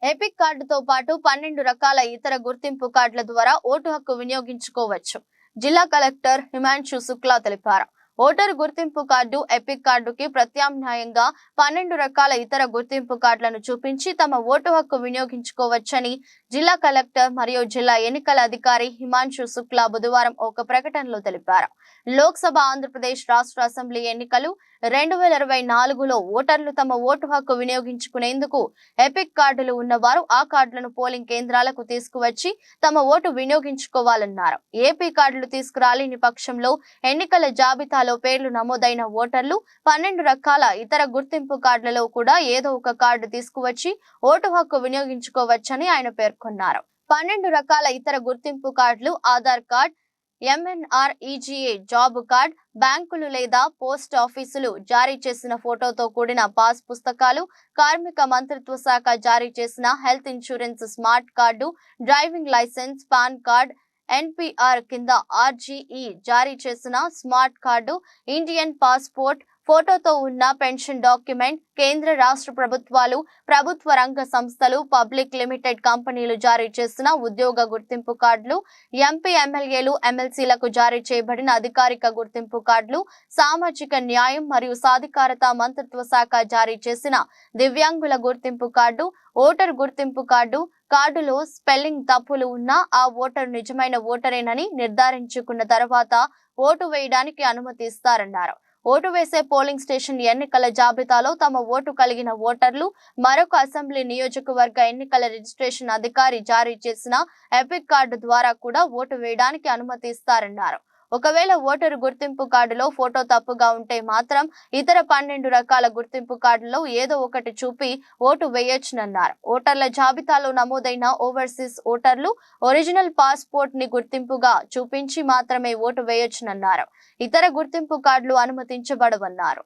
Epic కార్డుతో పాటు 12 రకాల ఇతర గుర్తింపు కార్డుల ద్వారా ఓటు హక్కు వినియోగించుకోవచ్చు. జిల్లా కలెక్టర్ హిమాంశు శుక్లా తెలిపారు. ఓటరు గుర్తింపు కార్డు, ఎపిక్ కార్డుకి ప్రత్యామ్నాయంగా 12 రకాల ఇతర గుర్తింపు కార్డులను చూపించి తమ ఓటు హక్కు వినియోగించుకోవచ్చని జిల్లా కలెక్టర్ మరియు జిల్లా ఎన్నికల అధికారి హిమాంశు శుక్లా బుధవారం ఒక ప్రకటనలో తెలిపారు. లోక్సభ, ఆంధ్రప్రదేశ్ రాష్ట్ర అసెంబ్లీ ఎన్నికలు 2024లో ఓటర్లు తమ ఓటు హక్కు వినియోగించుకునేందుకు ఎపిక్ కార్డులు ఉన్నవారు ఆ కార్డులను పోలింగ్ కేంద్రాలకు తీసుకువచ్చి తమ ఓటు వినియోగించుకోవాలన్నారు. ఏపీ కార్డులు తీసుకురాలేని పక్షంలో ఎన్నికల జాబితాలో పేర్లు నమోదైన ఓటర్లు 12 రకాల ఇతర గుర్తింపు కార్డులలో కూడా ఏదో ఒక కార్డు తీసుకువచ్చి ఓటు హక్కు వినియోగించుకోవచ్చని ఆయన పేర్కొన్నారు. 12 రకాల ఇతర గుర్తింపు కార్డులు Aadhaar card, MNREGA job card, బ్యాంకులు లేదా పోస్ట్ ఆఫీసులు జారీ చేసిన ఫోటోతో కూడిన పాస్ పుస్తకాలు, కార్మిక మంత్రిత్వ శాఖ జారీ చేసిన health insurance smart card, driving licence, PAN card, NPR కింద RGE జారీ చేసిన స్మార్ట్ కార్డు, ఇండియన్ పాస్పోర్ట్, ఫోటోతో ఉన్న పెన్షన్ డాక్యుమెంట్, కేంద్ర రాష్ట్ర ప్రభుత్వాలు, ప్రభుత్వ రంగ సంస్థలు, పబ్లిక్ లిమిటెడ్ కంపెనీలు జారీ చేసిన ఉద్యోగ గుర్తింపు కార్డులు, ఎంపీ, ఎమ్మెల్యేలు, ఎమ్మెల్సీలకు జారీ చేయబడిన అధికారిక గుర్తింపు కార్డులు, సామాజిక న్యాయం మరియు సాధికారత మంత్రిత్వ శాఖ జారీ చేసిన దివ్యాంగుల గుర్తింపు కార్డు, ఓటర్ గుర్తింపు కార్డు. కార్డులో స్పెల్లింగ్ తప్పులు ఉన్నా ఆ ఓటరు నిజమైన ఓటరేనని నిర్ధారించుకున్న తర్వాత ఓటు వేయడానికి అనుమతి ఇస్తారన్నారు. ఓటు వేసే పోలింగ్ స్టేషన్ ఎన్నికల జాబితాలో తమ ఓటు కలిగిన ఓటర్లు మరొక అసెంబ్లీ నియోజకవర్గ ఎన్నికల రిజిస్ట్రేషన్ అధికారి జారీ చేసిన ఎపిక్ కార్డు ద్వారా కూడా ఓటు వేయడానికి అనుమతి ఇస్తారన్నారు. ఒకవేళ ఓటరు గుర్తింపు కార్డులో ఫోటో తప్పుగా ఉంటే మాత్రం ఇతర 12 రకాల గుర్తింపు కార్డులలో ఏదో ఒకటి చూపి ఓటు వేయొచ్చునన్నారు. ఓటర్ల జాబితాలో నమోదైన ఓవర్సీస్ ఓటర్లు ఒరిజినల్ పాస్పోర్ట్ ని గుర్తింపుగా చూపించి మాత్రమే ఓటు వేయొచ్చునన్నారు. ఇతర గుర్తింపు కార్డులు అనుమతించబడవన్నారు.